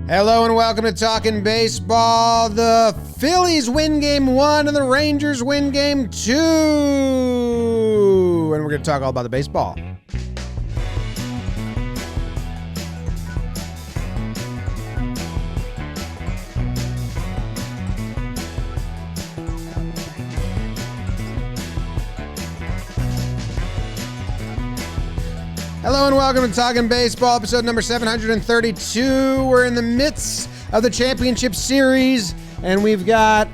Hello and welcome to Talkin Baseball. The Phillies win game 1 and the Rangers win game 2. And we're going to talk all about the baseball. Hello and welcome to Talkin Baseball, episode number 732. We're in the midst of the championship series, and we've got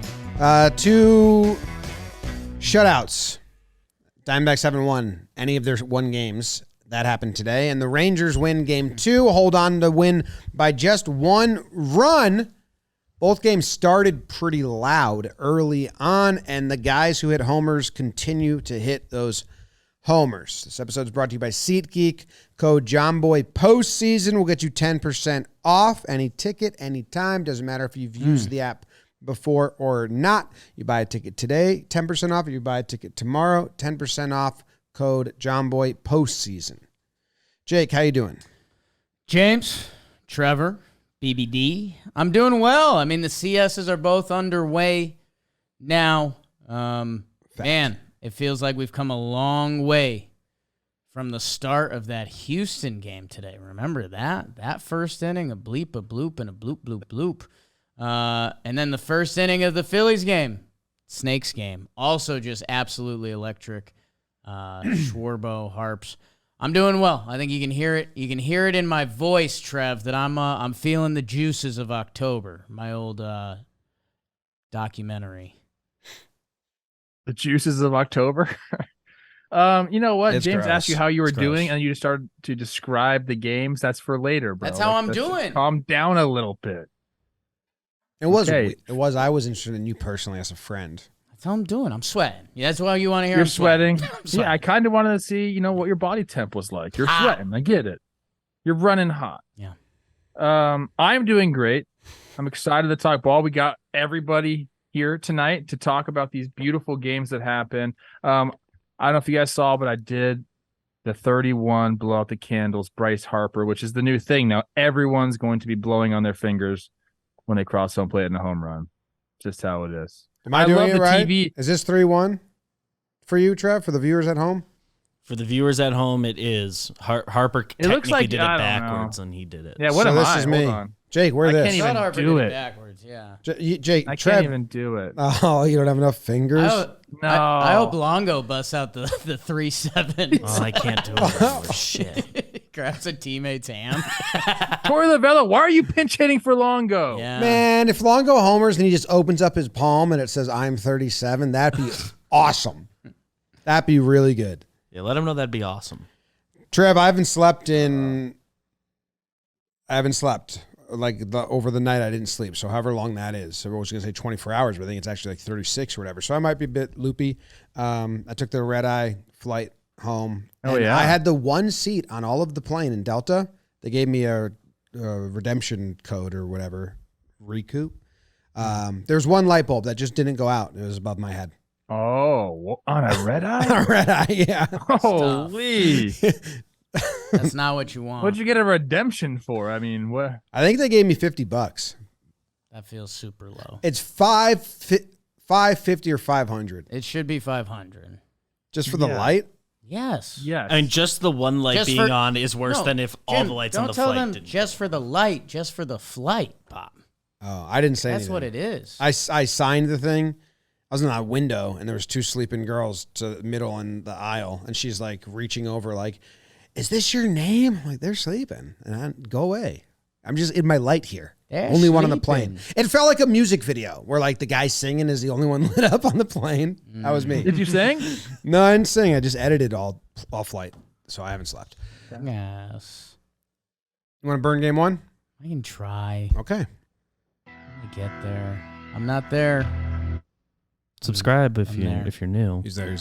two shutouts. Diamondbacks haven't won any of their one games. That happened today, and the Rangers win game 2, hold on to win by just one run. Both games started pretty loud early on, and the guys who hit homers continue to hit those homers. This episode is brought to you by SeatGeek. Code JOHNBOY postseason will get you 10% off any ticket, anytime. Doesn't matter if you've used the app before or not. You buy a ticket today, 10% off. If you buy a ticket tomorrow, 10% off. Code JOHNBOY postseason. Jake, how you doing? James, Trevor, BBD. I'm doing well. I mean, the CSs are both underway now. Man, it feels like we've come a long way from the start of that Houston game today. Remember that? That first inning, a bleep, a bloop, and a bloop, bloop, bloop. And then the first inning of the Phillies game, Snakes game, also just absolutely electric. Schwarbo, Harps. I'm doing well. I think you can hear it. You can hear it in my voice, Trev, that I'm feeling the juices of October, my old documentary. The juices of October. You know what? It's James gross. asked you how you were It's doing, gross. and you just started to describe the games. That's for later, bro. That's how I'm doing. Calm down a little bit. It was. Okay. It was. I was interested in you personally as a friend. That's how I'm doing. I'm sweating. Yeah, that's what you want to hear. You're I'm sweating. sweating. Yeah, I kind of wanted to see, what your body temp was like. You're Hot. sweating. I get it. You're running hot. Yeah. I'm doing great. I'm excited to talk ball. We got everybody here tonight to talk about these beautiful games that happen. I don't know if you guys saw, but I did the 31 blow out the candles, Bryce Harper, which is the new thing now. Everyone's going to be blowing on their fingers when they cross home plate in a home run. Just how it is. Am I doing love it the right? TV. Is this 3-1 for you, Trev, for the viewers at home? For the viewers at home, it is. Harper It looks technically like- did I it don't backwards, know. and he did it. Yeah, what So am this I? is Hold me. on. Jake, where I this? can't even Thought Harper do did it. backwards, yeah. Jake, I Trev. can't even do it. Oh, you don't have enough fingers? No. I hope Longo busts out the 3-7. Oh, I can't do it anymore. Shit. Grabs a teammate's hand. Corey Lavella, why are you pinch hitting for Longo? Yeah. Man, if Longo homers and he just opens up his palm and it says, I'm 37, that'd be awesome. That'd be really good. Yeah, let him know that'd be awesome. Trev, I haven't slept. Like, over the night, I didn't sleep. So however long that is. So I was going to say 24 hours, but I think it's actually like 36 or whatever. So I might be a bit loopy. I took the red-eye flight home. Oh, and yeah? I had the one seat on all of the plane in Delta. They gave me a redemption code or whatever, recoup. There's one light bulb that just didn't go out. It was above my head. Oh, on a red eye? Red-eye, yeah. Holy. That's not what you want. What'd you get a redemption for? I mean, what? I think they gave me $50. That feels super low. It's $550 or $500 It should be 500. just for the Yeah. light. Yes. Yes. I mean, just the one light Just being for- on is worse No, than if all Jim, the lights don't on the tell flight them didn't. just for the light, just for the flight, Pop. Oh, I didn't say That's anything. what it is. I signed the thing. I was in that window, and there was two sleeping girls to the middle in the aisle, and she's like reaching over, like, "Is this your name?" I'm like, "They're sleeping," and go away. I'm just in my light here. They're only one on the plane. sleeping. It felt like a music video where like the guy singing is the only one lit up on the plane. That was me. Did you sing? No, I didn't sing. I just edited all flight, so I haven't slept. Yes. You want to burn game 1? I can try. Okay. Let me get there. I'm not there. Subscribe if I'm you there. if you're new. He's there.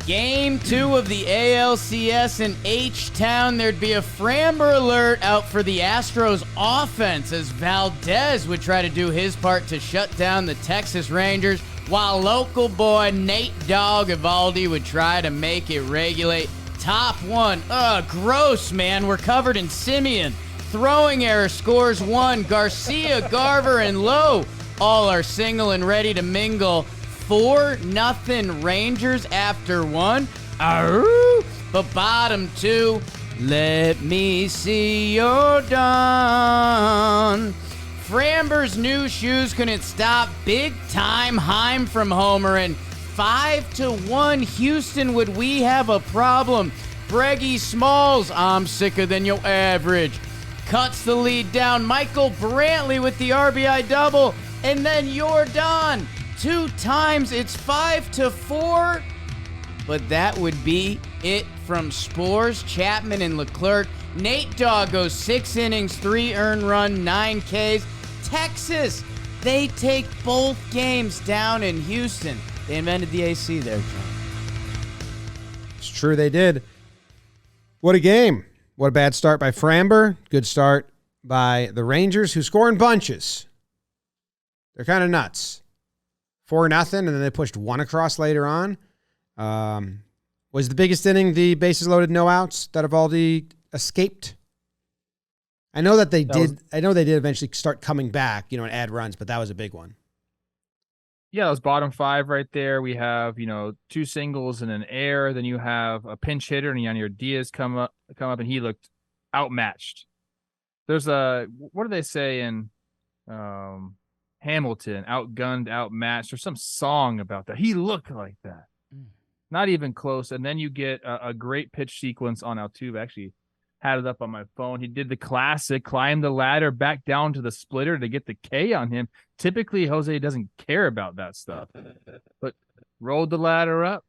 Game 2 of the ALCS in H-Town. There'd be a Framber alert out for the Astros offense as Valdez would try to do his part to shut down the Texas Rangers, while local boy Nate Dogg Evaldi would try to make it regulate. Top one. Gross, man. We're covered in Simeon. Throwing error scores 1. Garcia, Garver, and Lowe all are single and ready to mingle. 4-0 Rangers after 1. Arroo! But bottom 2. Let me see your dawn. Framber's new shoes couldn't stop big time Heim from Homer, and 5-1 Houston. Would we have a problem? Breggy Smalls, I'm sicker than your average. Cuts the lead down. Michael Brantley with the RBI double, and then you're done. 2 times. It's 5-4. But that would be it from Spores, Chapman, and Leclerc. Nate Dogg goes 6 innings, 3 earned run, 9 Ks. Texas, they take both games down in Houston. They invented the AC there, John. It's true, they did. What a game. What a bad start by Framber. Good start by the Rangers, who score in bunches. They're kind of nuts. 4-0, and then they pushed 1 across later on. Was the biggest inning the bases loaded, no outs that Eovaldi escaped? I know that they did. I know they did eventually start coming back, and add runs, but that was a big one. Yeah, that was bottom 5 right there. We have 2 singles and an error. Then you have a pinch hitter and Yanier Diaz come up, and he looked outmatched. There's what do they say in Hamilton? Outgunned, outmatched, or some song about that. He looked like that. Not even close. And then you get a great pitch sequence on Altuve. Actually had it up on my phone. He did the classic, climbed the ladder back down to the splitter to get the K on him. Typically, Jose doesn't care about that stuff. But rolled the ladder up,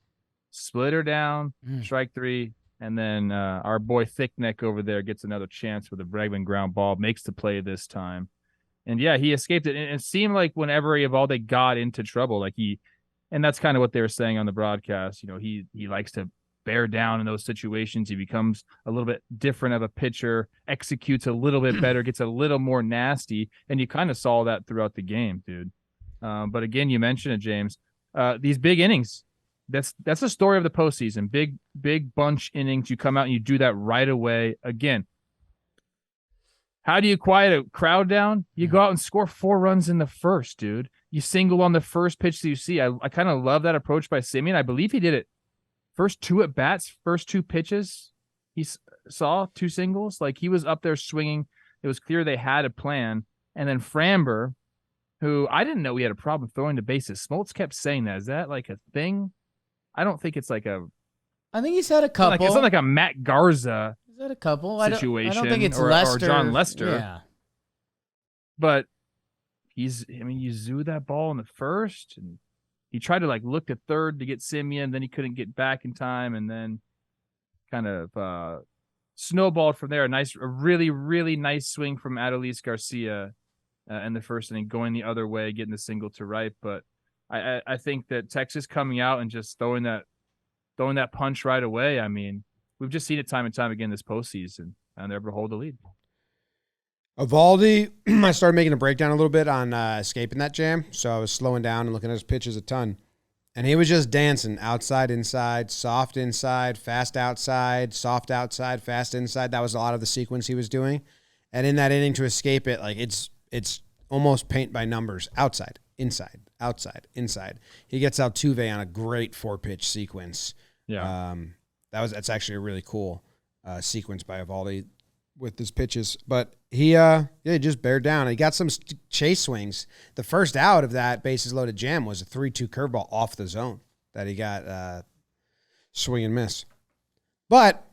splitter down, strike 3, and then our boy Thickneck over there gets another chance with a Bregman ground ball, makes the play this time. And yeah, he escaped it. And it seemed like whenever Eovaldi got into trouble, and that's kind of what they were saying on the broadcast. He likes to bear down in those situations. He becomes a little bit different of a pitcher, executes a little bit better, gets a little more nasty, and you kind of saw that throughout the game, dude. But again, you mentioned it, James. These big innings, that's the story of the postseason. Big bunch innings. You come out and you do that right away. Again, how do you quiet a crowd down? You go out and score 4 runs in the first, dude. You single on the first pitch that you see. I kind of love that approach by Simeon. I believe he did it first 2 at bats, first 2 pitches. He saw 2 singles. He was up there swinging. It was clear they had a plan. And then Framber, who I didn't know he had a problem throwing the bases. Smoltz kept saying that. Is that a thing? I don't think it's I think he's had a couple. It's not like a Matt Garza a couple situation. I don't think it's or Lester. Or John Lester. Yeah. But you zoo that ball in the first, and he tried to look to third to get Simeon, then he couldn't get back in time, and then kind of snowballed from there. A really, really nice swing from Adolis Garcia in the first inning, going the other way, getting the single to right. But I think that Texas coming out and just throwing that punch right away. We've just seen it time and time again this postseason, and they're able to hold the lead. Eovaldi, I started making a breakdown a little bit on escaping that jam, so I was slowing down and looking at his pitches a ton. And he was just dancing outside, inside, soft inside, fast outside, soft outside, fast inside. That was a lot of the sequence he was doing. And in that inning to escape it, it's almost paint by numbers. Outside, inside, outside, inside. He gets Altuve on a great 4-pitch sequence. Yeah. That's actually a really cool sequence by Eovaldi with his pitches. But he just bared down. He got some chase swings. The first out of that bases loaded jam was a 3-2 curveball off the zone that he got swing and miss. But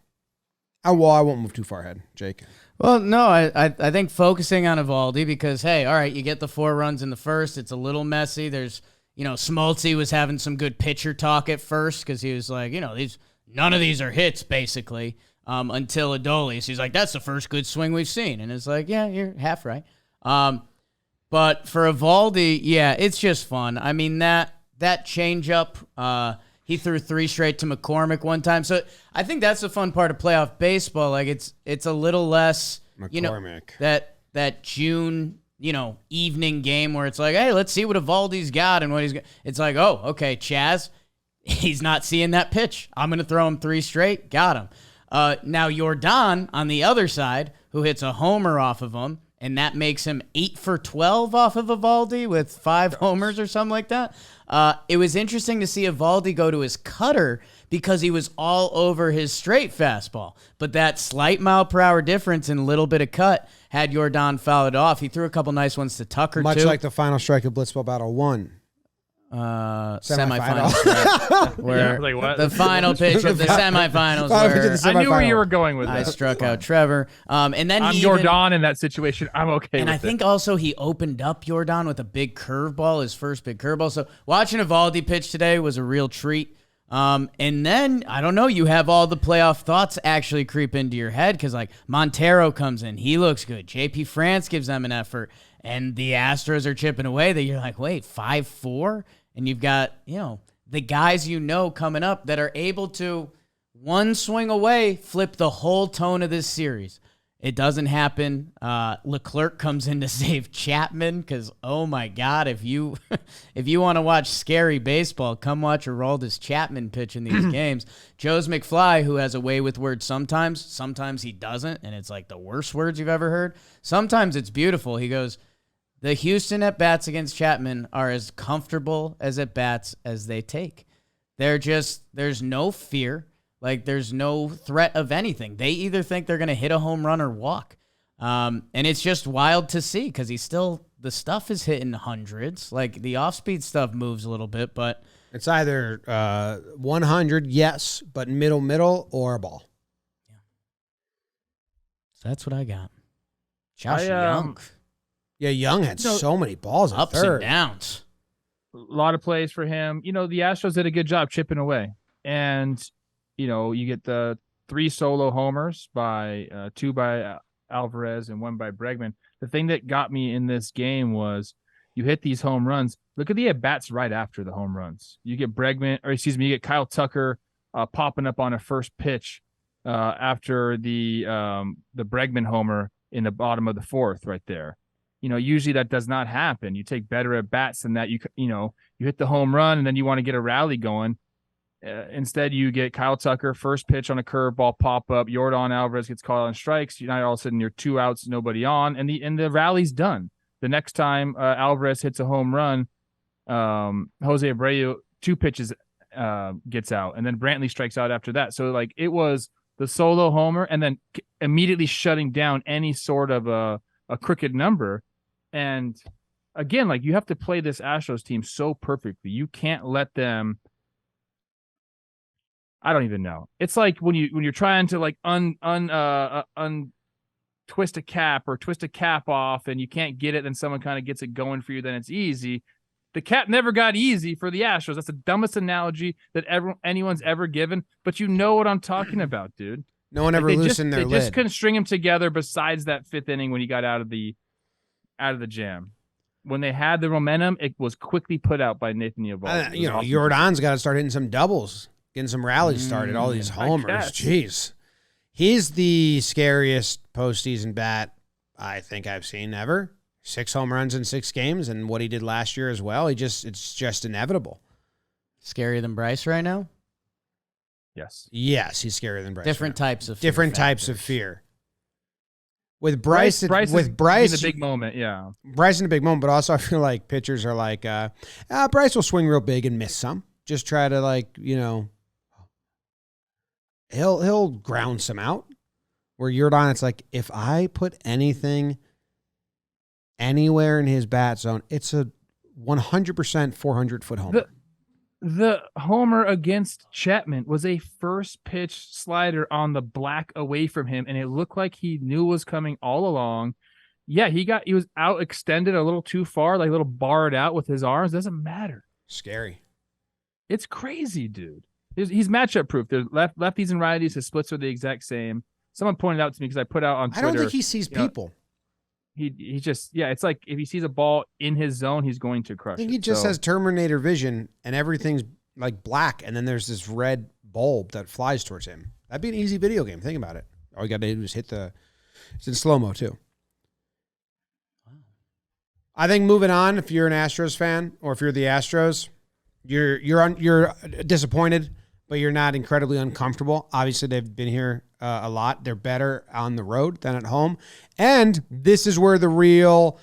I won't move too far ahead, Jake. Well, no, I think focusing on Eovaldi because, hey, all right, you get the 4 runs in the first. It's a little messy. There's, Smoltzy was having some good pitcher talk at first because he was like, none of these are hits, basically, until Adolis. He's like, that's the first good swing we've seen. And it's like, yeah, you're half right. But for Eovaldi, yeah, it's just fun. That changeup, he threw 3 straight to McCormick one time. So I think that's the fun part of playoff baseball. It's a little less, McCormick. That June, evening game where it's like, hey, let's see what Eovaldi's got and what he's got. It's like, oh, okay, Chaz, he's not seeing that pitch. I'm going to throw him 3 straight. Got him. Now Yordan on the other side, who hits a homer off of him, and that makes him 8 for 12 off of Evaldi with 5 homers or something like that. It was interesting to see Evaldi go to his cutter because he was all over his straight fastball. But that slight mile per hour difference and little bit of cut had Yordan foul it off. He threw a couple nice ones to Tucker, Much too. like the final strike of Blitzball Battle 1. Semifinals. Where like, what? the final pitch of the semifinals. Final pitch of Where the I knew where semifinal. you were going with I that. struck out Trevor. And then I'm he Yordan in that situation. I'm okay and with I think also he opened up Yordan with a big curveball, his first big curveball. So watching Evaldi pitch today was a real treat. And then, I don't know, you have all the playoff thoughts actually creep into your head because, like, Montero comes in. He looks good. JP France gives them an effort. And the Astros are chipping away that you're like, wait, 5-4? And you've got, the guys coming up that are able to, one swing away, flip the whole tone of this series. It doesn't happen. Leclerc comes in to save Chapman because, oh my God, if you want to watch scary baseball, come watch Aroldis Chapman pitch in these games. Joe's McFly, who has a way with words sometimes he doesn't, and it's like the worst words you've ever heard. Sometimes it's beautiful. He goes, the Houston at-bats against Chapman are as comfortable as at-bats as they take. There's no fear. Like, there's no threat of anything. They either think they're going to hit a home run or walk. And it's just wild to see because the stuff is hitting hundreds. Like, the off-speed stuff moves a little bit, but It's either 100, yes, but middle, or a ball. so that's what I got. Josh I, Young. Yeah, Young had so many balls at Ups third. and downs. A lot of plays for him. The Astros did a good job chipping away. And, you get the 3 solo homers by 2 by Alvarez and 1 by Bregman. The thing that got me in this game was you hit these home runs. Look at the at-bats right after the home runs. You get you get Kyle Tucker popping up on a first pitch after the Bregman homer in the bottom of the 4th right there. Usually that does not happen. You take better at bats than that. You hit the home run and then you want to get a rally going. Instead, you get Kyle Tucker first pitch on a curveball pop up. Yordan Alvarez gets called on strikes. All of a sudden you're 2 outs, nobody on, and the rally's done. The next time Alvarez hits a home run, Jose Abreu 2 pitches gets out, and then Brantley strikes out after that. So like it was the solo homer, and then immediately shutting down any sort of a crooked number. And again, like you have to play this Astros team so perfectly. You can't let them. I don't even know. It's like when you're trying to like twist a cap or twist a cap off and you can't get it, then someone kind of gets it going for you, then it's easy. The cap never got easy for the Astros. That's the dumbest analogy that anyone's ever given, but you know what I'm talking about, dude. No one ever loosened their lid. They just couldn't string them together besides that 5th inning when he got out of the jam. When they had the momentum, it was quickly put out by Nathan Eovaldi. Yordan's got to start hitting some doubles, getting some rallies started, all these homers. Jeez. He's the scariest postseason bat I think I've seen ever. 6 home runs in 6 games, and what he did last year as well. It's just inevitable. Scarier than Bryce right now? Yes. Yes, he's scarier than Bryce. Different types of fear. Different types of fear. With Bryce, Bryce in a big moment, yeah. Bryce in a big moment, but also I feel like pitchers are like, Bryce will swing real big and miss some. Just try to he'll ground some out. Where Yordan, it's like, if I put anything anywhere in his bat zone, it's a 100% 400-foot homer. The homer against Chapman was a first pitch slider on the black away from him, and it looked like he knew was coming all along. Yeah, he was out extended a little too far, like a little barred out with his arms. Doesn't matter. Scary. It's crazy, dude. He's matchup proof. There's lefties and righties. His splits are the exact same. Someone pointed out to me because I put out on Twitter. I don't think he sees people. He just, it's like if he sees a ball in his zone, he's going to crush it. I think he just has Terminator vision and everything's like black, and then there's this red bulb that flies towards him. That'd be an easy video game. Think about it. All you got to do is hit it's in slow-mo too. Wow. I think moving on, if you're an Astros fan or if you're the Astros, you're disappointed, but you're not incredibly uncomfortable. Obviously, they've been here a lot. They're better on the road than at home, and this is where the real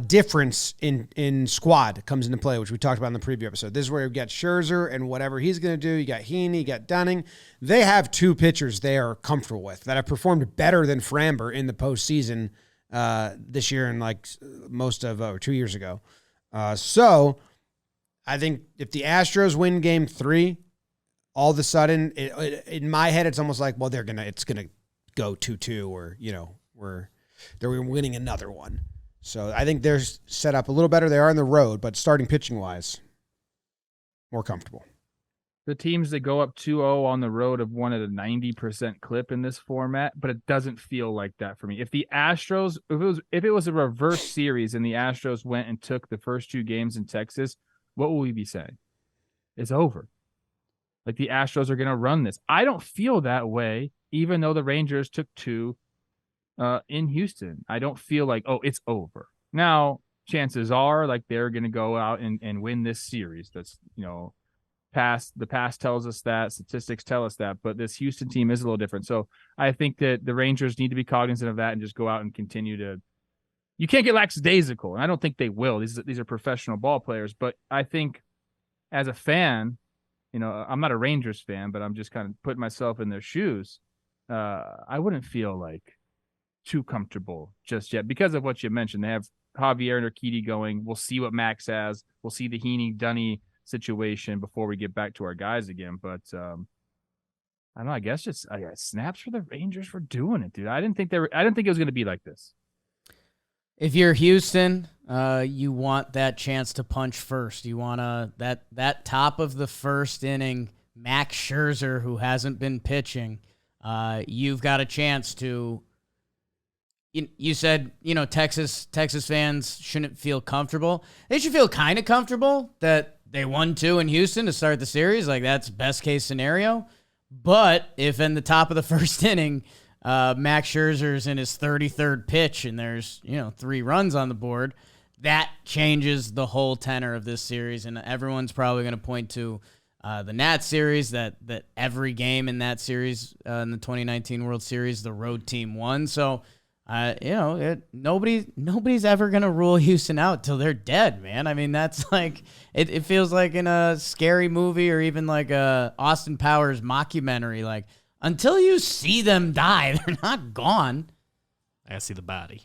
difference in squad comes into play, which we talked about in the preview episode. This is where you got Scherzer and whatever he's going to do. You got Heaney, you got Dunning. They have two pitchers they are comfortable with that have performed better than Framber in the postseason this year and like most of or 2 years ago. So I think if the Astros win Game 3, all of a sudden, in my head, it's almost like, well, it's gonna go 2-2, or they're winning another one. So I think they're set up a little better. They are on the road, but starting pitching wise, more comfortable. The teams that go up 2-0 on the road have won at a 90% clip in this format, but it doesn't feel like that for me. If the Astros, if it was a reverse series and the Astros went and took the first 2 games in Texas, what will we be saying? It's over. Like, the Astros are going to run this. I don't feel that way, even though the Rangers took 2 in Houston. I don't feel like, oh, it's over. Now, chances are, like, they're going to go out and win this series. That's, the past tells us that. Statistics tell us that. But this Houston team is a little different. So I think that the Rangers need to be cognizant of that and just go out and continue to. You can't get lackadaisical, and I don't think they will. These are professional ball players. But I think as a fan, I'm not a Rangers fan, but I'm just kind of putting myself in their shoes. I wouldn't feel like too comfortable just yet because of what you mentioned. They have Javier and Urquidy going. We'll see what Max has. We'll see the Heaney-Dunny situation before we get back to our guys again. But I don't know. I guess just snaps for the Rangers for doing it, dude. I didn't think it was going to be like this. If you're Houston, you want that chance to punch first. You want that top of the first inning, Max Scherzer, who hasn't been pitching. You've got a chance to. You said Texas fans shouldn't feel comfortable. They should feel kind of comfortable that they won 2 in Houston to start the series. Like, that's best case scenario. But if in the top of the first inning, Max Scherzer's in his 33rd pitch and there's 3 runs on the board, that changes the whole tenor of this series. And everyone's probably going to point to the Nats series, that every game in that series in the 2019 World Series, the road team won. So nobody's ever going to rule Houston out till they're dead, man. I mean, that's like, it feels like in a scary movie or even like a Austin Powers mockumentary. Like, until you see them die, they're not gone. I gotta see the body.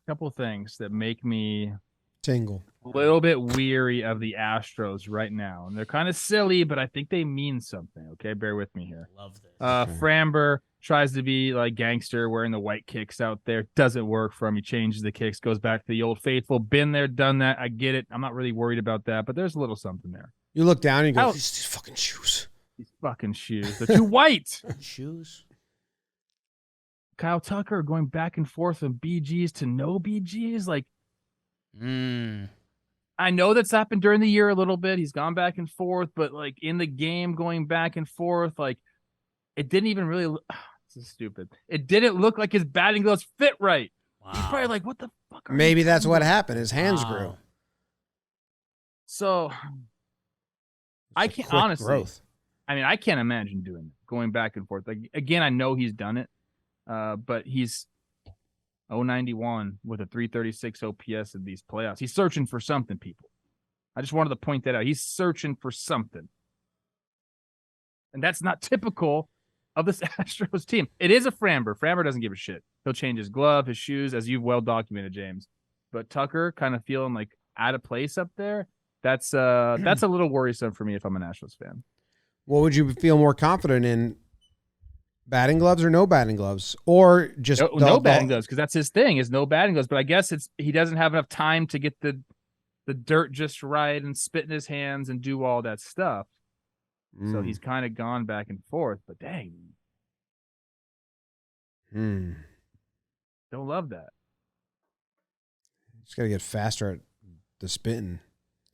Couple things that make me Tingle. a little bit weary of the Astros right now. And they're kind of silly, but I think they mean something. Okay, bear with me here. Love this. Framber tries to be like gangster, wearing the white kicks out there. Doesn't work for him. He changes the kicks, goes back to the old faithful. Been there, done that. I get it. I'm not really worried about that, but there's a little something there. You look down and you go, these fucking shoes. These fucking shoes. They're too white. Shoes. Kyle Tucker going back and forth from BGs to no BGs. Like, I know that's happened during the year a little bit. He's gone back and forth, but like in the game going back and forth, like it didn't even really this is stupid. It didn't look like his batting gloves fit right. Wow. He's probably like, what the fuck? Maybe that's what happened. His hands grew. So I can't honestly growth. I mean, I can't imagine doing it, going back and forth. Like, again, I know he's done it, but he's 091 with a 336 OPS in these playoffs. He's searching for something, people. I just wanted to point that out. He's searching for something. And that's not typical of this Astros team. It is a Framber. Framber doesn't give a shit. He'll change his glove, his shoes, as you've well documented, James. But Tucker kind of feeling like out of place up there. That's a little worrisome for me if I'm an Astros fan. What would you feel more confident in? Batting gloves or no batting gloves? Or just no batting gloves, because that's his thing, is no batting gloves. But I guess he doesn't have enough time to get the dirt just right and spit in his hands and do all that stuff. So he's kind of gone back and forth. But dang. Don't love that. Just got to get faster at the spitting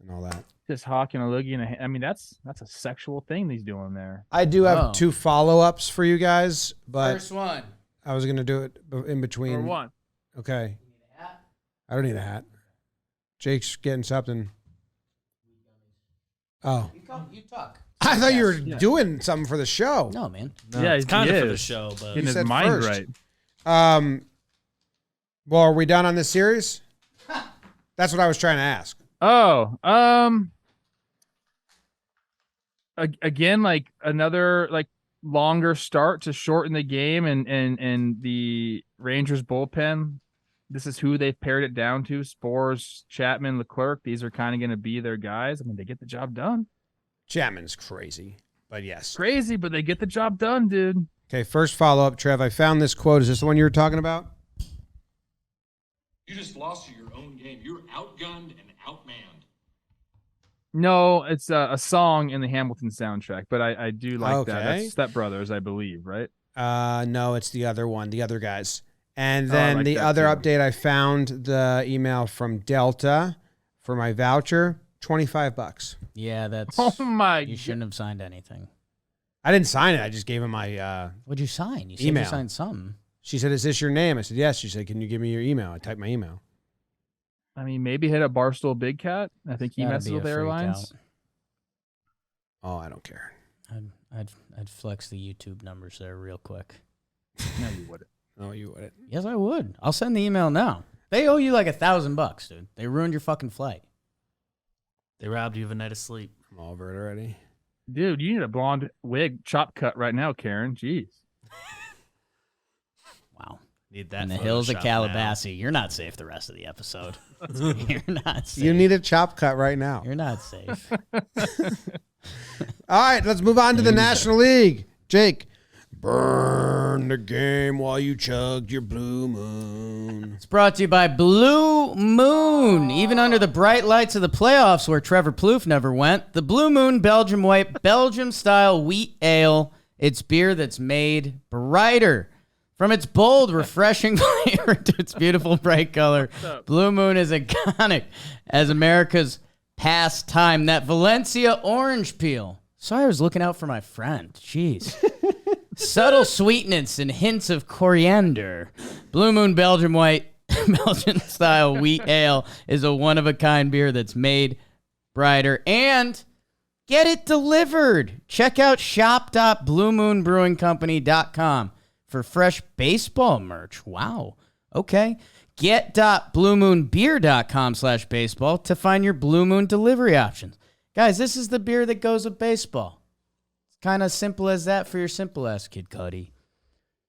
and all that. Just hawking a loogie and I mean, that's a sexual thing he's doing there. I do have 2 follow-ups for you guys, but First one. I was going to do it in between. Or one. Okay. I don't need a hat. Jake's getting something. Oh. You talk. I thought you were doing something for the show. No, man. Yeah, it's kind of for the show, but Getting his said mind first. right. Well, are we done on this series? That's what I was trying to ask. Oh, again, like another like longer start to shorten the game, and the Rangers bullpen. This is who they've pared it down to: Spores, Chapman, Leclerc. These are kind of going to be their guys. I mean, they get the job done. Chapman's crazy, but yes. Crazy, but they get the job done, dude. Okay, first follow-up, Trev. I found this quote. Is this the one you were talking about? You just lost to your own game. You're outgunned and outmanned. No, it's a song in the Hamilton soundtrack, but I do like that. Okay. That's Step Brothers, I believe, right? No, it's the other one, the other guys. And I then like the that other too. update, I found the email from Delta for my voucher, $25. Yeah, that's. Oh my! You shouldn't have signed anything. I didn't sign it. I just gave him my What'd you sign? You said Email. you signed something. She said, "Is this your name?" I said, "Yes." She said, "Can you give me your email?" I typed my email. I mean, maybe hit up Barstool Big Cat. I think he Gotta messes be with a freak airlines. Oh, I don't care. I'd flex the YouTube numbers there real quick. No, you wouldn't. No, you wouldn't. Yes, I would. I'll send the email now. They owe you like $1,000, dude. They ruined your fucking flight. they robbed you of a night of sleep. I'm all over it already. Dude, you need a blonde wig chop cut right now, Karen. Jeez. Wow. Need that In the hills of Photoshop Calabasas, you're not safe the rest of the episode. You're not safe. You need a chop cut right now. You're not safe. All right, let's move on to the National League. Jake, burn the game while you chugged your blue moon. It's brought to you by Blue Moon. Even under the bright lights of the playoffs where Trevor Plouffe never went, the Blue Moon Belgium White Belgium-style wheat ale. It's beer that's made brighter. From its bold, refreshing flavor to its beautiful bright color, Blue Moon is iconic as America's pastime. That Valencia orange peel. Sorry, I was looking out for my friend. Jeez. Subtle sweetness and hints of coriander. Blue Moon Belgium White Belgian-style wheat ale is a one-of-a-kind beer that's made brighter. And get it delivered. Check out shop.bluemoonbrewingcompany.com for fresh baseball merch. Wow. Okay. Get.bluemoonbeer.com/baseball to find your Blue Moon delivery options. Guys, this is the beer that goes with baseball. It's kind of simple as that for your simple ass Kid Cudi.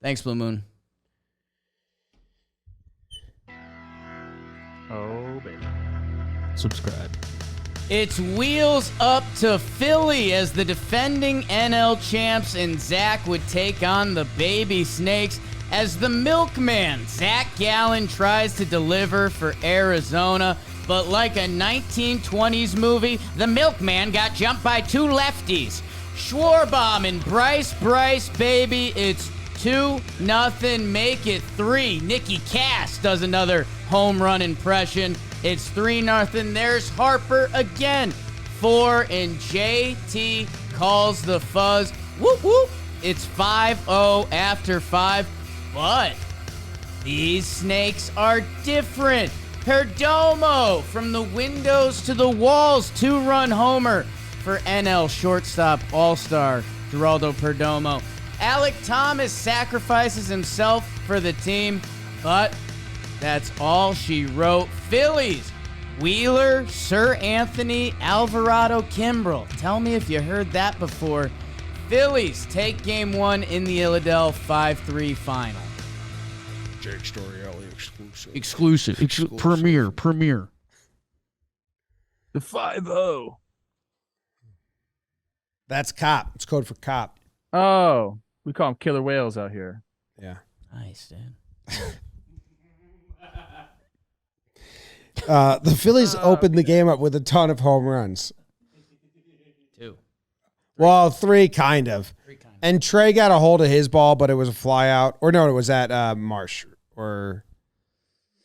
Thanks, Blue Moon. Oh, baby. Subscribe. It's wheels up to Philly as the defending NL champs and Zach would take on the Baby Snakes as the milkman, Zach Gallen, tries to deliver for Arizona. But like a 1920s movie, the milkman got jumped by two lefties. Schwarbaum and Bryce, baby, it's 2-0, make it 3. Nicky Cass does another home run impression. It's 3-0. There's Harper again. 4, and JT calls the fuzz. Whoop, whoop. It's 5-0 after 5. But these Snakes are different. Perdomo from the windows to the walls. 2-run homer for NL shortstop all-star Geraldo Perdomo. Alec Thomas sacrifices himself for the team, but that's all she wrote. Phillies, Wheeler, Sir Anthony, Alvarado, Kimbrel. Tell me if you heard that before. Phillies take game 1 in the Illadelph 5-3 final. Jake Storielli exclusive. Premiere. The 5-0. That's cop. It's code for cop. Oh, we call them killer whales out here. Yeah. Nice, dude. The Phillies opened the game up with a ton of home runs. 2. Well, 3 kind of. And Trey got a hold of his ball, but it was a fly out. Or no, it was at Marsh. Or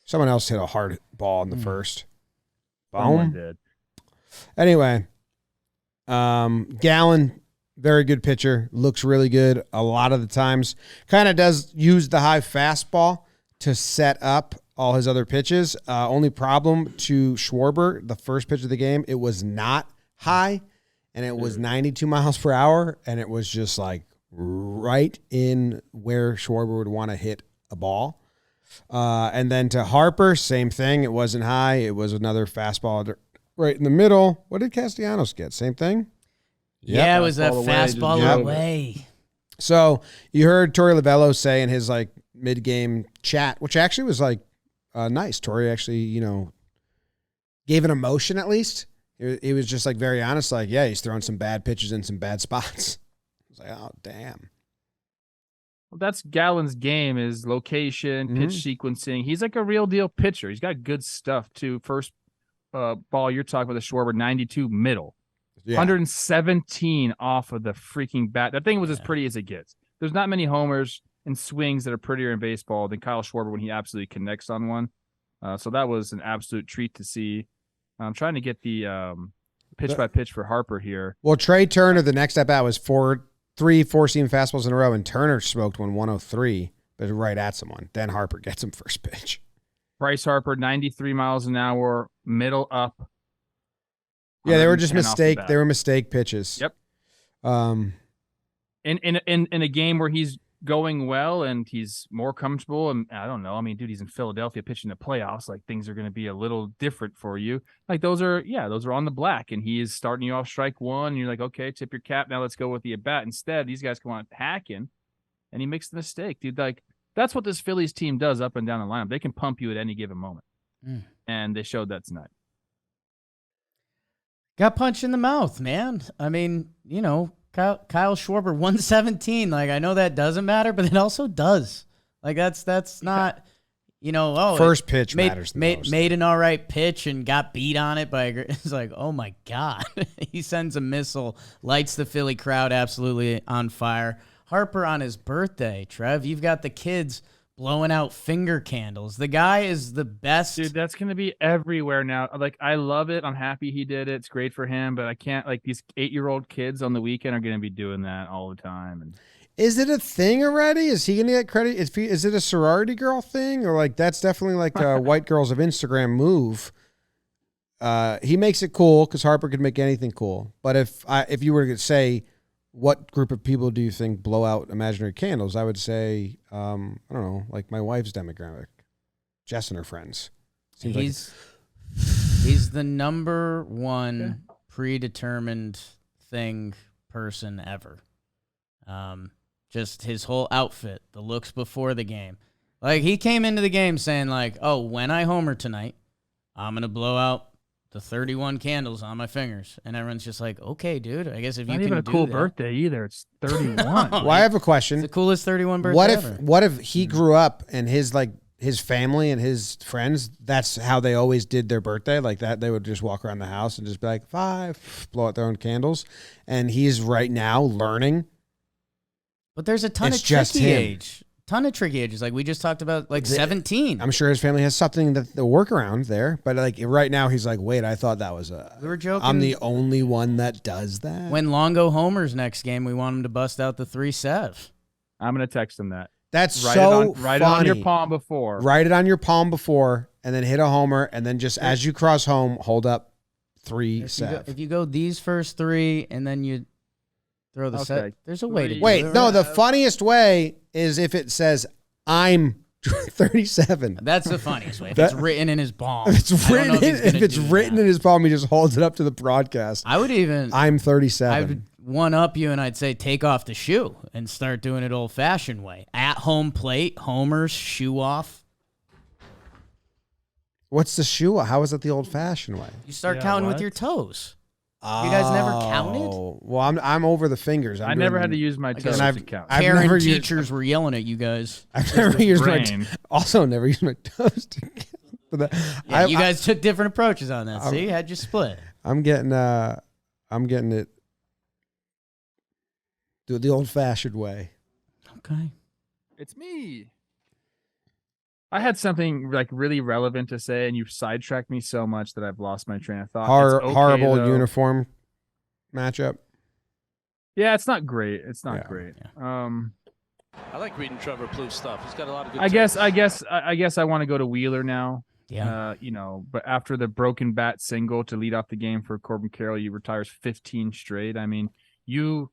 someone else hit a hard ball in the first. Someone Boom. did. Anyway, Gallen, very good pitcher. Looks really good a lot of the times. Kind of does use the high fastball to set up all his other pitches. Only problem to Schwarber, the first pitch of the game, it was not high. and it was 92 miles per hour, and it was just like right in where Schwarber would want to hit a ball. And then to Harper, same thing. It wasn't high. It was another fastball right in the middle. What did Castellanos get? Same thing? Yeah, it was that fastball Yep. away. So you heard Torey Lovello say in his like mid-game chat, which actually was like nice. Torey actually, you know, gave an emotion at least. He was just like very honest, like, yeah, he's throwing some bad pitches in some bad spots. I was like, oh, damn. Well, that's Gallen's game, is location, pitch sequencing. He's like a real deal pitcher. He's got good stuff too. First ball you're talking about, the Schwarber, 92 middle. Yeah. 117 off of the freaking bat. That thing was as pretty as it gets. There's not many homers and swings that are prettier in baseball than Kyle Schwarber when he absolutely connects on one. So that was an absolute treat to see. I'm trying to get the pitch by pitch for Harper here. Well, Trey Turner, the next at bat was three four-seam fastballs in a row, and Turner smoked 103, but right at someone. Then Harper gets him first pitch. Bryce Harper, 93 miles an hour, middle up. Yeah, they were just 110 off the bat. They were mistake pitches. Yep. In a game where he's going well and he's more comfortable, and I don't know. I mean, dude, he's in Philadelphia pitching the playoffs. Like, things are going to be a little different for you. Like, those are on the black, and he is starting you off strike one. And you're like, okay, tip your cap. Now let's go with the at bat. Instead, these guys come on hacking, and he makes the mistake, dude. Like, that's what this Phillies team does up and down the lineup. They can pump you at any given moment, and they showed that tonight. Got punched in the mouth, man. I mean, you know, Kyle Schwarber, 117. Like, I know that doesn't matter, but it also does. Like, that's not, you know, first pitch matters the most. Made an all right pitch and got beat on it by it's like, oh my God. He sends a missile, lights the Philly crowd absolutely on fire. Harper on his birthday, Trev, you've got the kids blowing out finger candles. The guy is the best. Dude, that's going to be everywhere now. Like, I love it. I'm happy he did it. It's great for him, but I can't, like, these 8-year-old kids on the weekend are going to be doing that all the time. And is it a thing already? Is he going to get credit? Is it a sorority girl thing? Or, like, that's definitely like a white girls of Instagram move. He makes it cool because Harper could make anything cool. But if you were to say, what group of people do you think blow out imaginary candles? I would say, I don't know, like my wife's demographic, Jess and her friends. He's the number one predetermined person ever. Just his whole outfit, the looks before the game. Like, he came into the game saying, like, oh, when I homer tonight, I'm going to blow out the 31 candles on my fingers. And everyone's just like, okay, dude, I guess if you can do that. Not even a cool birthday either. It's 31. Well, I have a question. It's the coolest 31 birthday ever. What if he grew up and his family and his friends, that's how they always did their birthday? Like that, they would just walk around the house and just be like, 5, blow out their own candles. And he's right now learning. But there's a ton of tricky age. Ton of tricky ages. Like, we just talked about, like, 17. I'm sure his family has something that they'll work around there. But, like, right now he's like, wait, I thought that was we were joking. I'm the only one that does that. When Longo homers next game, we want him to bust out the 3-7. I'm going to text him that. That's write so Write funny. it on your palm before. Write it on your palm before, and then hit a homer, and then just as you cross home, hold up 3-7. If you go these first 3, and then you throw the set, there's a way to do it. Wait, no, the funniest way is if it says, I'm 37. That's the funniest way. If it's written in his palm. If it's written in his palm, he just holds it up to the broadcast. I'm 37. I would one up you and I'd say take off the shoe and start doing it old fashioned way. At home plate, homers, shoe off. What's the shoe? How is it the old fashioned way? You start counting with your toes. You guys never counted? Well, I'm over the fingers. I never had to use my toes to count. Parent teachers were yelling at you guys. I've never used never used my toes to count. You guys took different approaches on that. See, how'd you split? I'm getting it the old fashioned way. Okay. It's me. I had something like really relevant to say, and you sidetracked me so much that I've lost my train of thought. Horrible uniform matchup. Yeah, it's not great. It's not great. Yeah. I like reading Trevor Plouffe's stuff. He's got a lot of good. I guess I want to go to Wheeler now. Yeah. But after the broken bat single to lead off the game for Corbin Carroll, he retires 15 straight. I mean, you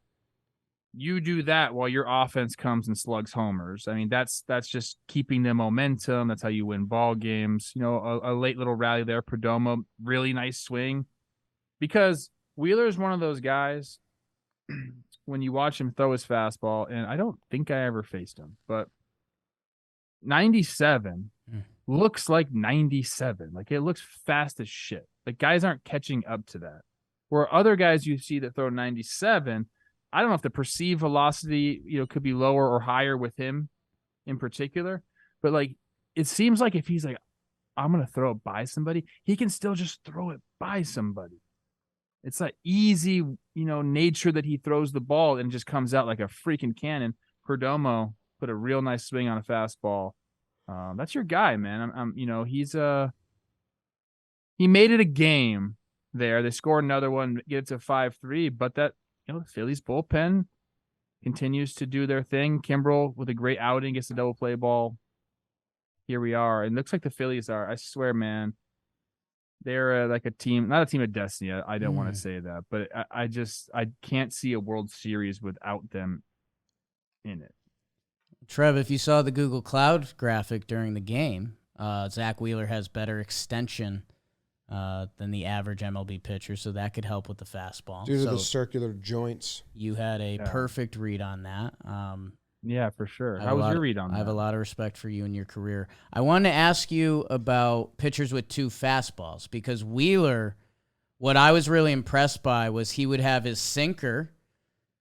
do that while your offense comes and slugs homers. I mean, that's just keeping the momentum. That's how you win ball games. A late little rally there. Perdomo, really nice swing. Because Wheeler is one of those guys, when you watch him throw his fastball, and I don't think I ever faced him, but 97 looks like 97. Like, it looks fast as shit. Like, guys aren't catching up to that. Where other guys you see that throw 97, I don't know if the perceived velocity, could be lower or higher with him in particular, but like, it seems like if he's like, I'm going to throw it by somebody, he can still just throw it by somebody. It's that easy, nature that he throws the ball and just comes out like a freaking cannon. Perdomo put a real nice swing on a fastball. That's your guy, man. He made it a game there. They scored another one, get it to 5-3, but that, the Phillies bullpen continues to do their thing. Kimbrel with a great outing, gets a double play ball. Here we are. And it looks like the Phillies are, I swear, man, they're like a team, not a team of destiny. I don't want to say that, but I can't see a World Series without them in it. Trev, if you saw the Google Cloud graphic during the game, Zach Wheeler has better extension than the average MLB pitcher, so that could help with the fastball. Due to the circular joints. You had a perfect read on that. Yeah, for sure. How was your read on that? I have a lot of respect for you and your career. I wanted to ask you about pitchers with two fastballs, because Wheeler, what I was really impressed by was he would have his sinker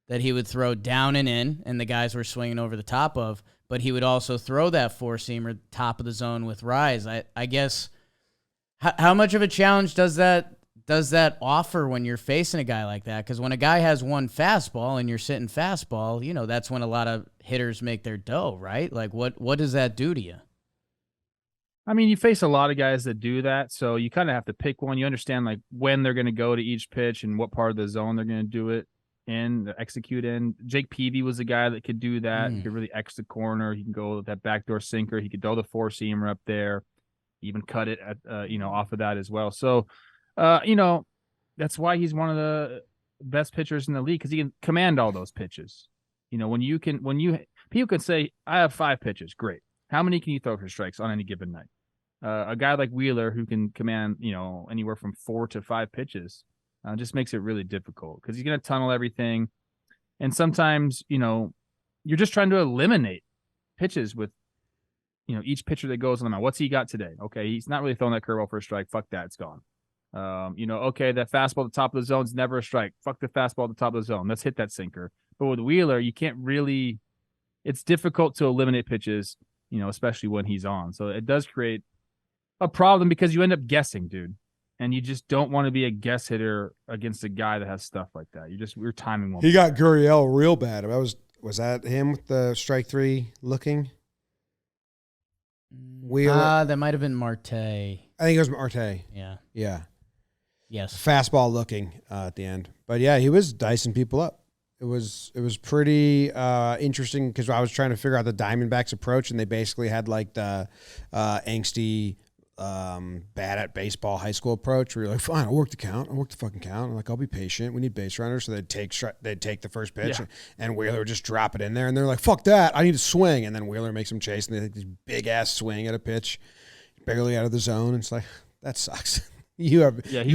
that he would throw down and in, and the guys were swinging over the top of, but he would also throw that four-seamer top of the zone with rise. I guess, how much of a challenge does that offer when you're facing a guy like that? Because when a guy has one fastball and you're sitting fastball, that's when a lot of hitters make their dough, right? Like, what does that do to you? I mean, you face a lot of guys that do that, so you kind of have to pick one. You understand, like, when they're going to go to each pitch and what part of the zone they're going to do it in, execute in. Jake Peavy was a guy that could do that. He could really X the corner. He can go with that backdoor sinker. He could throw the four-seamer up there, even cut it at, off of that as well. So, that's why he's one of the best pitchers in the league, because he can command all those pitches. People can say, I have 5 pitches. Great. How many can you throw for strikes on any given night? A guy like Wheeler, who can command, anywhere from 4 to 5 pitches, just makes it really difficult, because he's going to tunnel everything. And sometimes, you're just trying to eliminate pitches with, each pitcher that goes on the mound. What's he got today? Okay, he's not really throwing that curveball for a strike. Fuck that. It's gone. Okay, that fastball at the top of the zone is never a strike. Fuck the fastball at the top of the zone. Let's hit that sinker. But with Wheeler, you can't really, it's difficult to eliminate pitches, especially when he's on. So it does create a problem, because you end up guessing, dude. And you just don't want to be a guess hitter against a guy that has stuff like that. We're timing one. He got Gurriel real bad. Was that him with the strike 3 looking? Wheeler? That might have been Marte. I think it was Marte. Yeah. Yeah. Yes. Fastball looking at the end. But yeah, he was dicing people up. It was pretty interesting, because I was trying to figure out the Diamondbacks approach, and they basically had like the angsty, bad at baseball high school approach, where you're like, fine, I'll work the count. I'll work the fucking count. I'm like, I'll be patient. We need base runners. So they'd take the first pitch, and Wheeler would just drop it in there, and they're like, fuck that, I need to swing. And then Wheeler makes them chase, and they take this big ass swing at a pitch, barely out of the zone. It's like, that sucks. You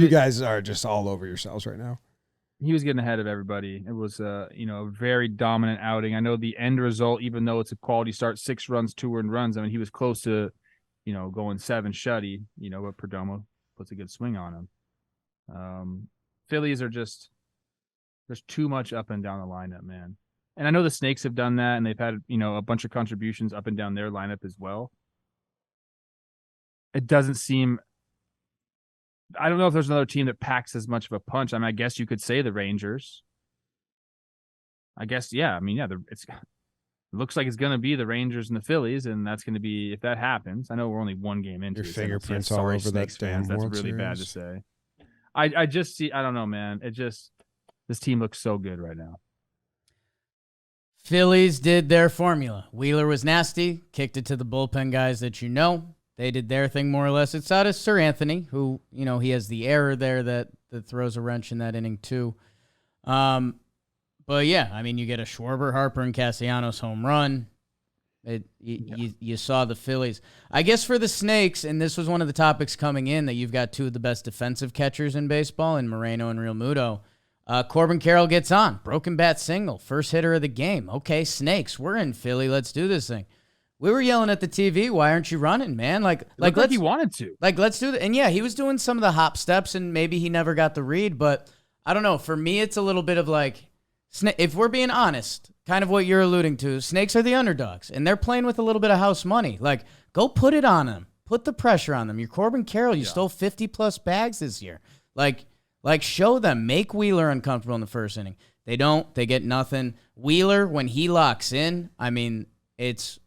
guys are just all over yourselves right now. He was getting ahead of everybody. It was a very dominant outing. I know the end result, even though it's a quality start, 6 runs, 2 earned runs. I mean, he was close to going 7 shutty, but Perdomo puts a good swing on him. Phillies are just, there's too much up and down the lineup, man. And I know the Snakes have done that, and they've had, a bunch of contributions up and down their lineup as well. It doesn't seem, I don't know if there's another team that packs as much of a punch. I mean, I guess you could say the Rangers. I guess, yeah. I mean, yeah, it looks like it's going to be the Rangers and the Phillies, and that's going to be, if that happens. I know we're only 1 game into your it. fingerprints all over Snakes that damn fans. That's World really Series. bad to say. I just see, I don't know, man. This team looks so good right now. Phillies did their formula. Wheeler was nasty, kicked it to the bullpen guys that They did their thing more or less. It's out of Sir Anthony, who, he has the error there that throws a wrench in that inning too. But yeah, I mean, you get a Schwarber, Harper, and Castellanos home run. You saw the Phillies. I guess for the Snakes, and this was one of the topics coming in, that you've got two of the best defensive catchers in baseball in Moreno and Real Muto. Corbin Carroll gets on. Broken bat single. First hitter of the game. Okay, Snakes, we're in Philly. Let's do this thing. We were yelling at the TV, why aren't you running, man? Like he wanted to. Let's do that. And yeah, he was doing some of the hop steps, and maybe he never got the read, but I don't know. For me, it's a little bit of like, if we're being honest, kind of what you're alluding to, Snakes are the underdogs, and they're playing with a little bit of house money. Like, go put it on them. Put the pressure on them. You're Corbin Carroll. You stole 50-plus bags this year. Like, show them. Make Wheeler uncomfortable in the first inning. They don't. They get nothing. Wheeler, when he locks in, I mean, it's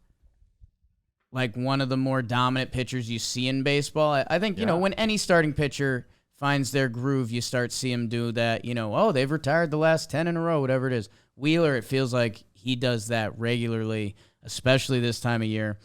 like one of the more dominant pitchers you see in baseball. I think, when any starting pitcher finds their groove, you start seeing him do that, they've retired the last 10 in a row, whatever it is. Wheeler, it feels like he does that regularly, especially this time of year.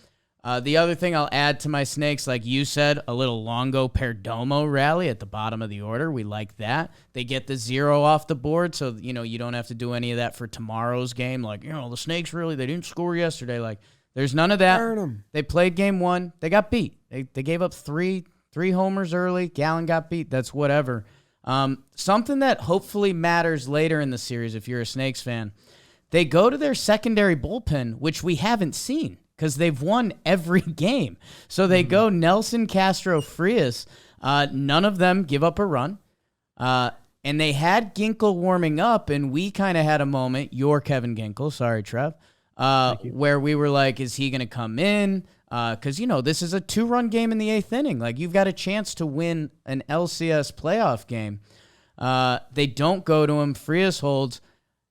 The other thing I'll add to my Snakes, like you said, a little Longo Perdomo rally at the bottom of the order. We like that. They get the 0 off the board, so, you don't have to do any of that for tomorrow's game. Like, the Snakes really, they didn't score yesterday. Like, there's none of that. Burn 'em. They played game 1. They got beat. They gave up three homers early. Gallen got beat. That's whatever. Something that hopefully matters later in the series if you're a Snakes fan, they go to their secondary bullpen, which we haven't seen because they've won every game. So they go Nelson, Castro, Frias. None of them give up a run. And they had Ginkel warming up, and we kind of had a moment. You're Kevin Ginkel. Sorry, Trev. Where we were like, is he going to come in? Because, this is a 2-run game in the 8th inning. Like, you've got a chance to win an LCS playoff game. They don't go to him. Frias holds.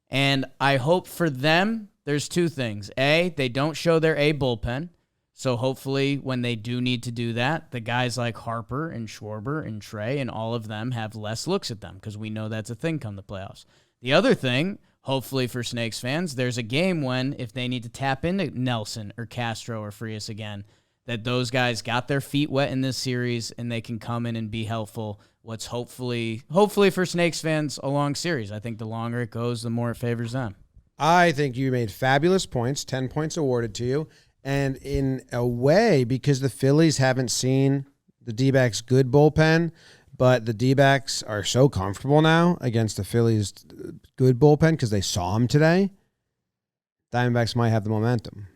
And I hope for them, there's 2 things. A, they don't show their A bullpen. So hopefully when they do need to do that, the guys like Harper and Schwarber and Trey and all of them have less looks at them because we know that's a thing come the playoffs. The other thing, hopefully for Snakes fans, there's a game when if they need to tap into Nelson or Castro or Frias again, that those guys got their feet wet in this series and they can come in and be helpful. What's hopefully for Snakes fans a long series. I think the longer it goes, the more it favors them. I think you made fabulous points, 10 points awarded to you. And in a way, because the Phillies haven't seen the D-backs' good bullpen, but the D-backs are so comfortable now against the Phillies' good bullpen because they saw them today, Diamondbacks might have the momentum.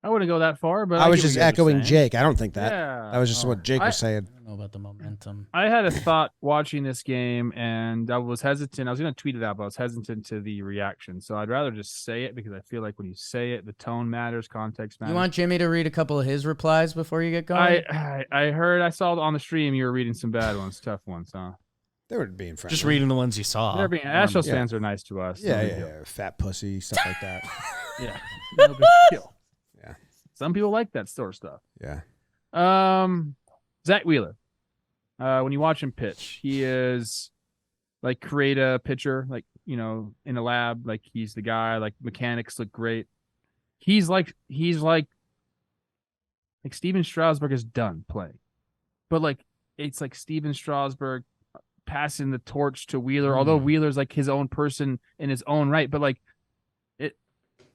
I wouldn't go that far, but I was get what just you guys are echoing saying. Jake. I don't think that. Yeah. That was just what Jake was saying. I don't know about the momentum. I had a thought watching this game, and I was hesitant. I was going to tweet it out, but I was hesitant to the reaction. So I'd rather just say it because I feel like when you say it, the tone matters, context matters. You want Jimmy to read a couple of his replies before you get going? I saw on the stream you were reading some bad ones, tough ones, huh? They were being friendly. Just reading the ones you saw. Astros fans are nice to us. Yeah. Fat pussy, stuff like that. Yeah. No big deal. Yeah. Some people like that sort of stuff. Yeah. Zach Wheeler. When you watch him pitch, he is like create a pitcher, like, in a lab, like he's the guy, like mechanics look great. He's like Steven Strasburg is done playing. But like it's like Steven Strasburg passing the torch to Wheeler, although Wheeler's like his own person in his own right, but like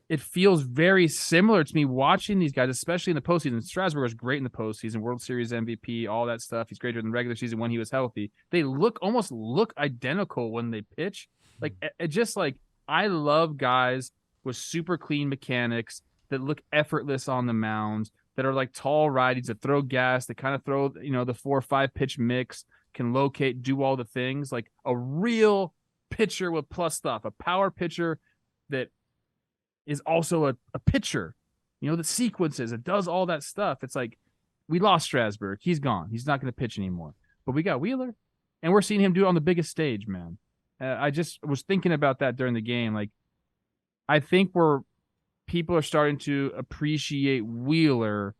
it feels very similar to me watching these guys, especially in the postseason. Strasburg was great in the postseason, World Series MVP, all that stuff. He's greater than the regular season when he was healthy. They almost look identical when they pitch. Like it just like I love guys with super clean mechanics that look effortless on the mound, that are like tall righties that throw gas, that kind of throw the 4 or 5 pitch mix, can locate, do all the things. Like a real pitcher with plus stuff, a power pitcher that is also a pitcher, that sequences, it does all that stuff. It's like we lost Strasburg. He's gone. He's not going to pitch anymore. But we got Wheeler, and we're seeing him do it on the biggest stage, man. I just was thinking about that during the game. Like, I think people are starting to appreciate Wheeler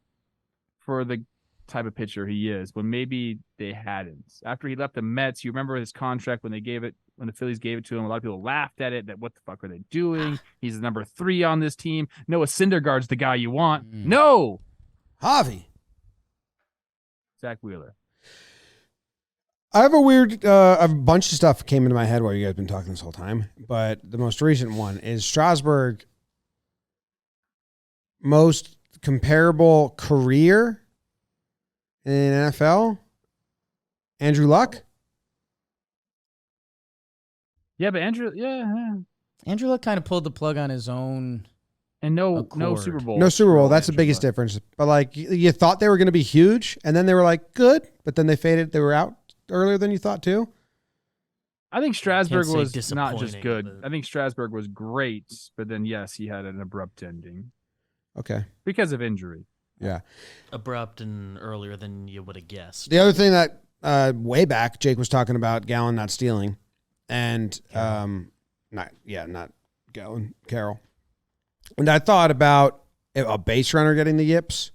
for the type of pitcher he is, when maybe they hadn't. After he left the Mets, you remember his contract when the Phillies gave it to him, a lot of people laughed at it, that what the fuck are they doing? He's the number 3 on this team. Noah Syndergaard's the guy you want. No! Javi. Zach Wheeler. I have a bunch of stuff came into my head while you guys have been talking this whole time, but the most recent one is Strasburg most comparable career in NFL, Andrew Luck. Yeah, but Andrew Luck kind of pulled the plug on his own. and no Accord. Super Bowl. No Super Bowl. for That's the Andrew biggest Luck. difference. But like you thought they were going to be huge, and then they were like good, but then they faded. They were out earlier than you thought too. I think Strasburg say was not just disappointing, good. but- I think Strasburg was great, but then yes, he had an abrupt ending Okay. because of injury. Yeah. Abrupt and earlier than you would have guessed. The other thing that way back Jake was talking about Gallon not stealing, and not Gallon, Carroll. And I thought about a base runner getting the yips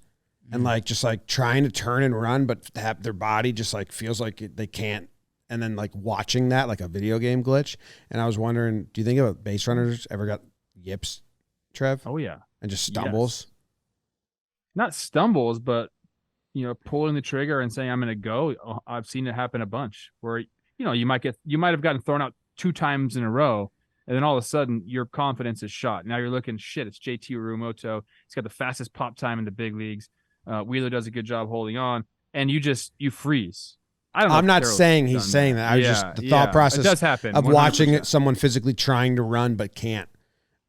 and like just like trying to turn and run, but have their body just like feels like they can't. And then like watching that like a video game glitch. And I was wondering, do you think about base runners ever got yips, Trev? Oh yeah, And just stumbles? Yes. Not stumbles, but pulling the trigger and saying I'm going to go. Oh, I've seen it happen a bunch where you might have gotten thrown out 2 times in a row, and then all of a sudden your confidence is shot. Now you're looking, shit, it's JT Urumoto. He's got the fastest pop time in the big leagues. Wheeler does a good job holding on, and you freeze. I don't know. I'm if not Carroll's saying he's done saying that. I was just the thought It process does happen of watching 100%. someone physically trying to run but can't.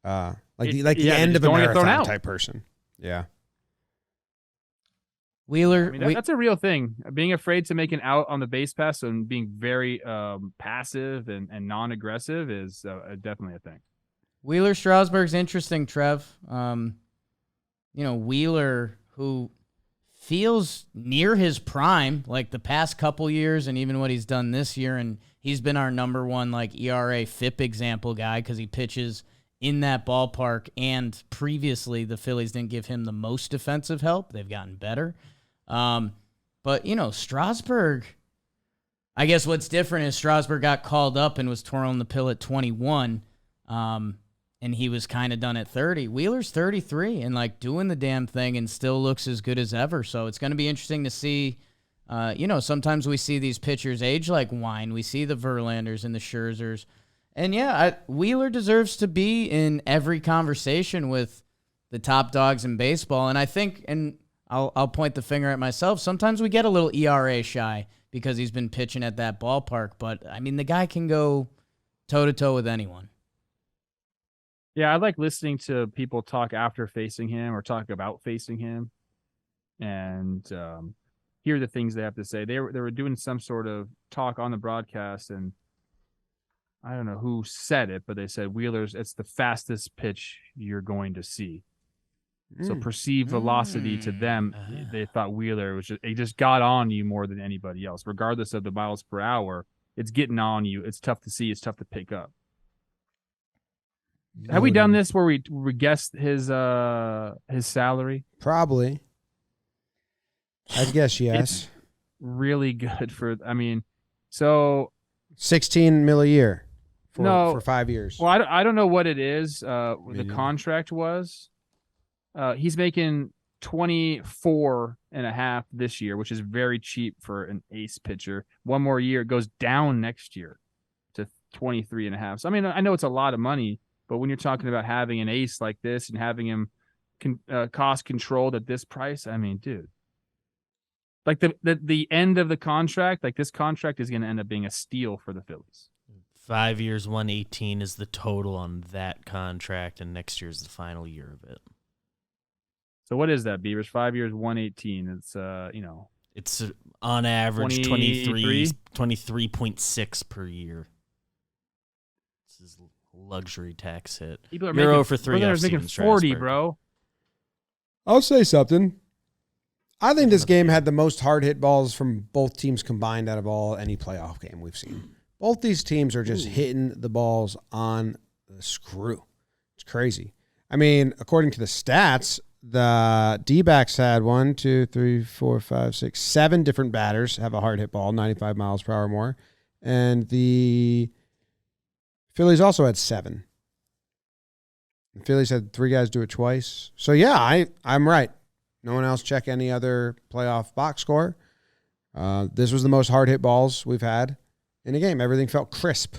The they end of just a don't wanna get thrown marathon out. type person. Yeah. Wheeler, I mean, that's a real thing. Being afraid to make an out on the base pass and being very passive and non-aggressive is definitely a thing. Wheeler Strasburg's interesting, Trev. Wheeler, who feels near his prime, like the past couple years and even what he's done this year, and he's been our number one like ERA FIP example guy because he pitches in that ballpark, and previously the Phillies didn't give him the most defensive help. They've gotten better. But Strasburg, I guess what's different is Strasburg got called up and was twirling the pill at 21. And he was kind of done at 30. Wheeler's 33 and like doing the damn thing and still looks as good as ever. So it's going to be interesting to see. Sometimes we see these pitchers age like wine. We see the Verlanders and the Scherzers. And Wheeler deserves to be in every conversation with the top dogs in baseball. And I think, and I'll point the finger at myself, sometimes we get a little ERA shy because he's been pitching at that ballpark. But, I mean, the guy can go toe-to-toe with anyone. Yeah, I like listening to people talk after facing him or talk about facing him and hear the things they have to say. They were doing some sort of talk on the broadcast, and I don't know who said it, but they said it's the fastest pitch you're going to see. So perceived velocity to them, they thought Wheeler he just got on you more than anybody else. Regardless of the miles per hour, it's getting on you. It's tough to see. It's tough to pick up. Have we done this where we guessed his salary? Probably. I guess yes. Really good so 16 mil a year for 5 years. Well, I don't know what it is. The contract was. He's making 24.5 this year, which is very cheap for an ace pitcher. One more year, it goes down next year to 23.5. So I mean, I know it's a lot of money, but when you're talking about having an ace like this and having him cost controlled at this price, I mean, dude, like the end of the contract, like this contract is going to end up being a steal for the Phillies. 5 years, 118 is the total on that contract, and next year is the final year of it. So what is that, Beavers? 5 years, 118. It's It's on average 23? 23.6 per year. This is luxury tax hit. People are You're making 0 for 3 off making Steven 40, Strasburg. bro. I'll say something. I think this game had the most hard hit balls from both teams combined out of any playoff game we've seen. Both these teams are just hitting the balls on the screw. It's crazy. I mean, according to the stats, the D-backs had 7 different batters have a hard hit ball, 95 miles per hour or more. And the Phillies also had 7. The Phillies had 3 guys do it twice. So, yeah, I'm right. No one else check any other playoff box score. This was the most hard hit balls we've had in a game. Everything felt crisp.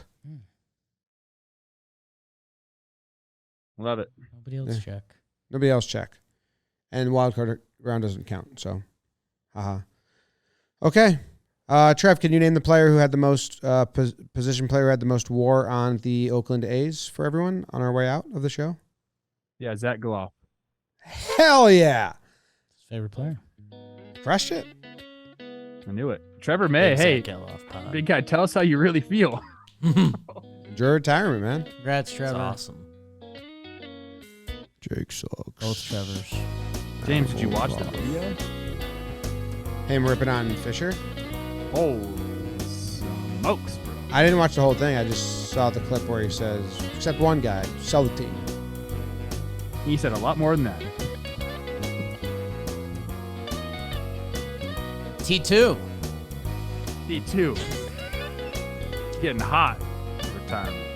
Love it. Nobody else check. Nobody else check. And wild card round doesn't count. So, haha. Okay. Trev, can you name the player who had the most position player who had the most WAR on the Oakland A's for everyone on our way out of the show? Yeah, Zach Gloff. Hell yeah! His favorite player. Crushed it. I knew it. Trevor May, hey, Zach Geloff pod. big guy, tell us how you really feel. Enjoy retirement, man. Congrats, Trevor. That's awesome. Jake sucks. Both Trevors. James, did you watch the video? Him ripping on Fisher. Holy smokes, bro. I didn't watch the whole thing. I just saw the clip where he says, except one guy, sell the team. He said a lot more than that. T2. D2. It's getting hot. Retirement.